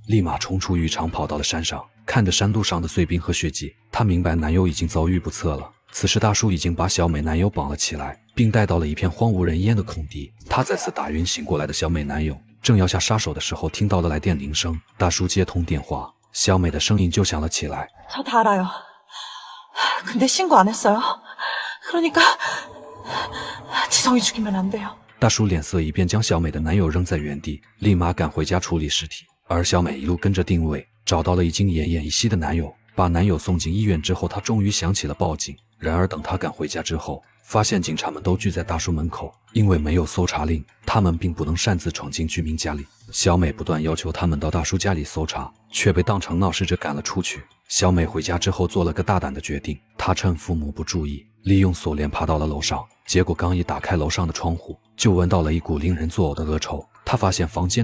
立马冲出浴场跑到了山上，看着山路上的碎冰和血迹，她明白男友已经遭遇不测了。此时大叔已经把小美男友绑了起来，并带到了一片荒无人烟的空地。他再次打晕醒过来的小美男友，正要下杀手的时候，听到了来电铃声。大叔接通电话，小美的声音就响了起来。 저 다 알아요. 근데 신고 안 했어요. 그러니까 지성이 죽이면 안 돼요. 大叔脸色一变，将小美的男友扔在原地，立马赶回家处理尸体。而小美一路跟着定位，找到了已经奄奄一息的男友，把男友送进医院之后，她终于想起了报警。然而等她赶回家之后，发现警察们都聚在大叔门口，因为没有搜查令，他们并不能擅自闯进居民家里。小美不断要求他们到大叔家里搜查，却被当成闹事者赶了出去。小美回家之后做了个大胆的决定，她趁父母不注意，利用锁链爬到了楼上。结果刚一打开楼上的窗户，就闻到了一股令人作呕的恶臭。她发现房间